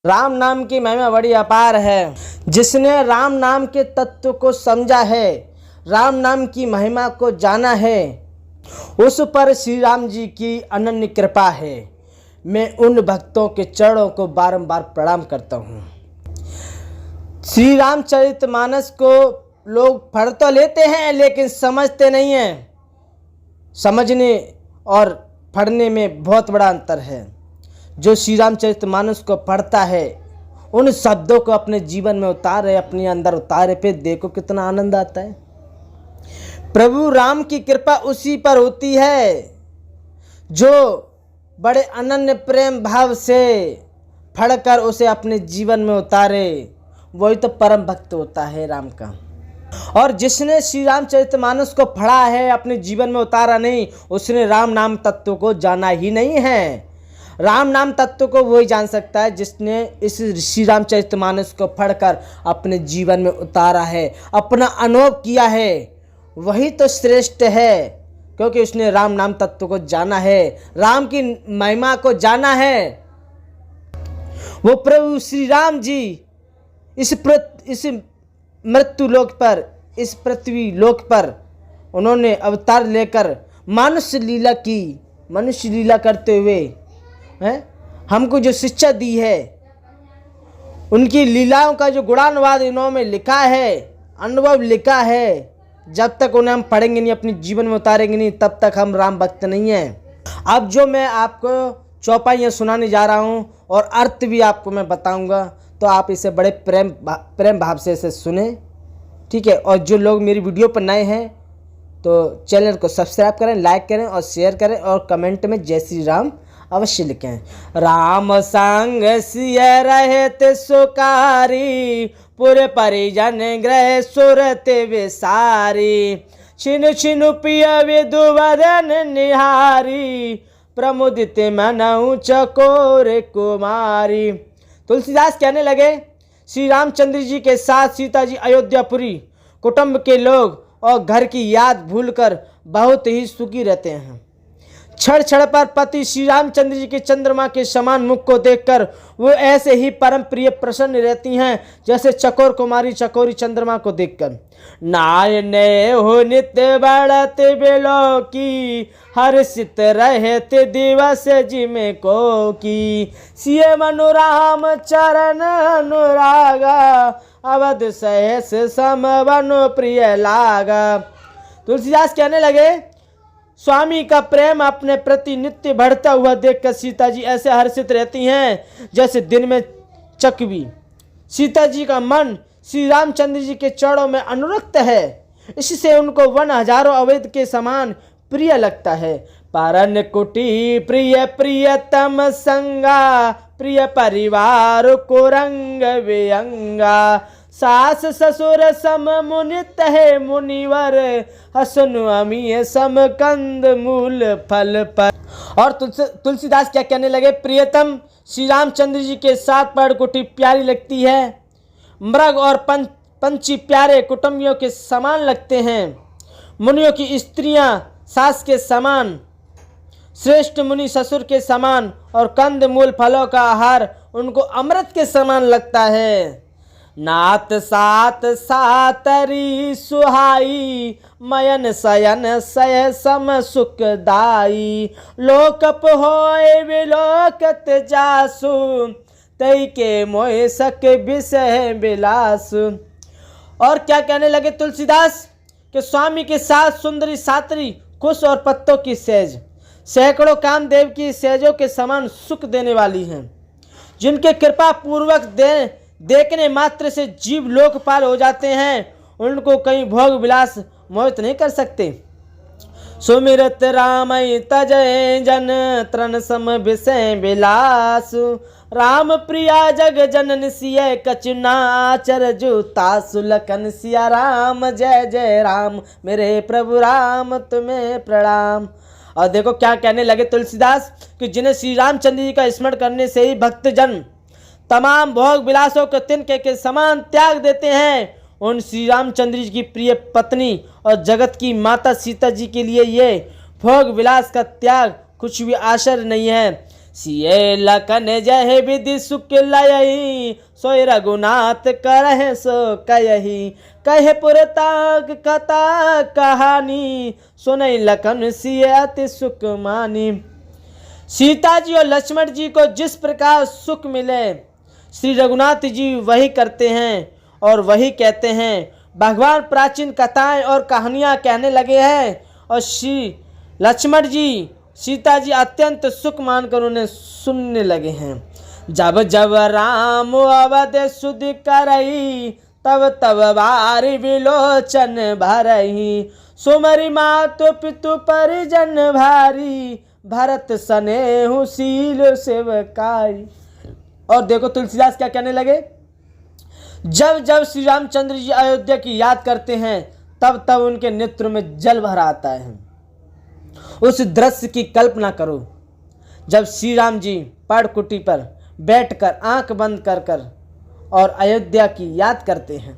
राम नाम की महिमा बड़ी अपार है। जिसने राम नाम के तत्व को समझा है, राम नाम की महिमा को जाना है, उस पर श्री राम जी की अनन्य कृपा है। मैं उन भक्तों के चरणों को बारंबार प्रणाम करता हूँ। श्री रामचरितमानस को लोग पढ़ तो लेते हैं लेकिन समझते नहीं हैं। समझने और पढ़ने में बहुत बड़ा अंतर है। जो श्री रामचरितमानस को पढ़ता है, उन शब्दों को अपने जीवन में उतारे, अपने अंदर उतारे, पे देखो कितना आनंद आता है। प्रभु राम की कृपा उसी पर होती है जो बड़े अनन्य प्रेम भाव से पढ़कर उसे अपने जीवन में उतारे, वही तो परम भक्त होता है राम का। और जिसने श्री रामचरितमानस को पढ़ा है, अपने जीवन में उतारा नहीं, उसने राम नाम तत्व को जाना ही नहीं है। राम नाम तत्व को वही जान सकता है जिसने इस श्री रामचरितमानस को पढ़कर अपने जीवन में उतारा है, अपना अनुभव किया है। वही तो श्रेष्ठ है, क्योंकि उसने राम नाम तत्व को जाना है, राम की महिमा को जाना है। वो प्रभु श्री राम जी इस मृत्यु लोक पर, इस पृथ्वी लोक पर उन्होंने अवतार लेकर मनुष्य लीला करते हुए हमको जो शिक्षा दी है, उनकी लीलाओं का जो गुणानुवाद इन्होंने लिखा है, अनुभव लिखा है, जब तक उन्हें हम पढ़ेंगे नहीं, अपने जीवन में उतारेंगे नहीं, तब तक हम राम भक्त नहीं हैं। अब जो मैं आपको चौपाइयाँ सुनाने जा रहा हूँ और अर्थ भी आपको मैं बताऊँगा, तो आप इसे बड़े प्रेम भाव से इसे सुने, ठीक है। और जो लोग मेरी वीडियो पर नए हैं तो चैनल को सब्सक्राइब करें, लाइक करें और शेयर करें, और कमेंट में जय श्री राम अवश्य लिखें। राम संग सिय रहत सुकारी, पुर परिजन ग्रह सुरत विसारी, छिनु छिनु पिय विधुवदन निहारी, प्रमुदित मनऊ चकोर कुमारी। तुलसीदास कहने लगे, श्री रामचंद्र जी के साथ सीता जी अयोध्यापुरी, कुटुंब के लोग और घर की याद भूलकर बहुत ही सुखी रहते हैं। क्षण क्षण पर पति श्री रामचंद्र जी के चंद्रमा के समान मुख को देखकर वो ऐसे ही परम प्रिय प्रसन्न रहती हैं जैसे चकोर कुमारी चकोरी चंद्रमा को देखकर। नायने हो नित्य बढ़त बेलो की, हर्षित रहते दिवस जिमे को की, सिय मनु राम चरण अनुरागा, अवध सहस सम बनो प्रिय लागा। तुलसीदास कहने लगे, स्वामी का प्रेम अपने प्रति नित्य बढ़ता हुआ देखकर सीता जी ऐसे हर्षित रहती हैं जैसे दिन में चकवी। सीता जी का मन श्री रामचंद्र जी के चरणों में अनुरक्त है, इससे उनको वन हजारों अवैध के समान प्रिय लगता है। परन कुटी प्रिय प्रियतम संगा, प्रिय परिवार को रंग वियंगा, सास ससुर सम मुनित है मुनिवर, हसनु अमीय सम कंद मूल फल पर। और तुलसीदास क्या कहने लगे, प्रियतम श्री रामचंद्र जी के साथ पर्णकुटी प्यारी लगती है, मृग और पंछी प्यारे कुटुंबियों के समान लगते हैं, मुनियों की स्त्रियां सास के समान, श्रेष्ठ मुनि ससुर के समान, और कंद मूल फलों का आहार उनको अमृत के समान लगता है। नात सात सातरी सुहाई, मयन सयन सय सम सुखदाई, लोकप होय विलोकत जासु, तई के मोह सक विषय विलास। और क्या कहने लगे तुलसीदास कि स्वामी के साथ सुंदरी सातरी कुश और पत्तों की सेज, सैकड़ों कामदेव की सेजों के समान सुख देने वाली हैं, जिनके कृपा पूर्वक देखने मात्र से जीव लोकपाल हो जाते हैं, उनको कहीं भोग विलास मोहित नहीं कर सकते। सुमिरत रामय तजय जन, तृण सम विषय विलास, राम प्रिया जग जनन सिय कचुना आचर जुतासु, लखन सिया राम जय जय राम, मेरे प्रभु राम तुम्हें प्रणाम। और देखो क्या कहने लगे तुलसीदास कि जिन्हें श्री रामचंद्र जी का स्मरण करने से ही भक्तजन तमाम भोग विलासों को तिनके के समान त्याग देते हैं, उन श्री रामचंद्र जी की प्रिय पत्नी और जगत की माता सीता जी के लिए ये भोग विलास का त्याग कुछ भी आश्चर्य नहीं है। सिए लखन जय विधि सुख लयही, सोई रघुनाथ करहि सो कयही। कहे पुरताक कथा कहानी, सुनई लखन सिए अति सुख मानी। सीता जी और लक्ष्मण जी को जिस प्रकार सुख मिले, श्री रघुनाथ जी वही करते हैं और वही कहते हैं। भगवान प्राचीन कथाएं और कहानियां कहने लगे हैं और श्री लक्ष्मण जी सीता जी अत्यंत सुख मानकर उन्हें सुनने लगे हैं। जब जब राम अवध सुध करई, तब तब बारी विलोचन भरही। सुमरि मातु पितु परिजन भारी, भरत सनेहु शील सेवकाई। और देखो तुलसीदास क्या कहने लगे, जब जब श्री रामचंद्र जी अयोध्या की याद करते हैं तब तब उनके नेत्र में जल भर आता है। उस दृश्य की कल्पना करो जब श्री राम जी पर्णकुटी पर बैठकर आंख बंद कर कर और अयोध्या की याद करते हैं।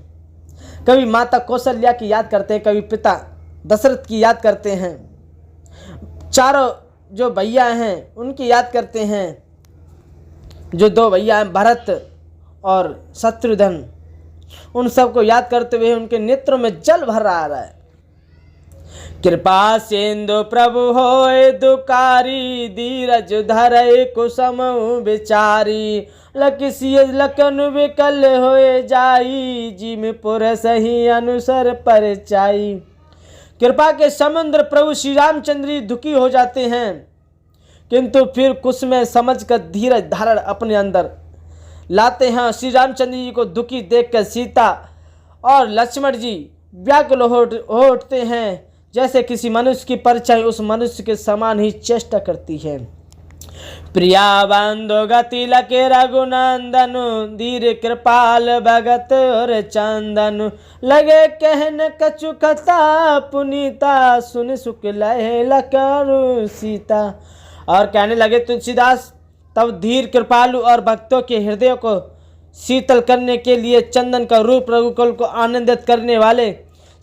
कभी माता कौशल्या की याद करते हैं, कभी पिता दशरथ की याद करते हैं, चारों जो भैया हैं उनकी याद करते हैं, जो दो भैया हैं भरत और शत्रुघ्न, उन सबको याद करते हुए उनके नेत्रों में जल भर आ रहा है। कृपा सिंधु प्रभु होए दुकारी, धीरज धरय कुसुमउ विचारी। लखिसिय लखन विकल होए जाई, जिम पुर सही अनुसर परचाई। कृपा के समुद्र प्रभु श्री रामचंद्र जी दुखी हो जाते हैं, किंतु फिर कुछ में समझ कर धीरज धारण अपने अंदर लाते हैं। श्री रामचंद्र जी को दुखी देखकर सीता और लक्ष्मण जी व्याकुल हो उठते हैं, जैसे किसी मनुष्य की परछाई उस मनुष्य के समान ही चेष्टा करती है। प्रिया बंधु गति लके रघुनंदनु, धीर कृपाल भगत और चंदनु। लगे कहन कछु कथा पुनीता, सुन सुख लहे लकरु सीता। और कहने लगे तुलसीदास, तब धीर कृपालु और भक्तों के हृदय को शीतल करने के लिए चंदन का रूप रघुकुल को आनंदित करने वाले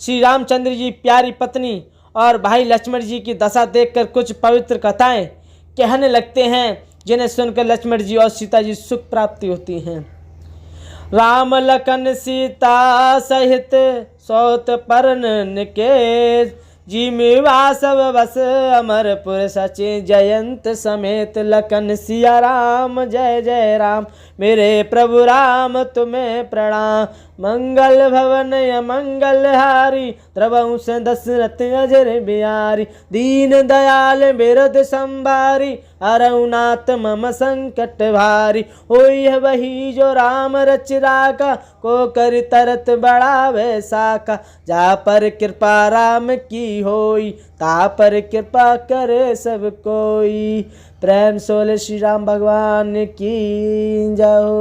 श्री रामचंद्र जी प्यारी पत्नी और भाई लक्ष्मण जी की दशा देखकर कुछ पवित्र कथाएं कहने लगते हैं, जिन्हें सुनकर लक्ष्मण जी और सीता जी सुख प्राप्ति होती हैं। राम लखन सीता सहित सौत परन निकेत, जिमि वासव बस अमरपुर सचिन जयंत समेत। लखन सिया राम जय जय राम, मेरे प्रभु राम तुम्हें प्रणाम। मंगल भवन मंगल हारी, द्रवंश दशरथ अजर बिहारी। दीन दयाल बिरद संभारी, अरउनाथ मम संकट भारी। होई है वही जो राम रच राका, को कर तरत बड़ा वैसाखा। जा पर कृपा राम की होई, ता पर कृपा करे सब कोई। प्रेम सोले श्री राम भगवान की जय हो।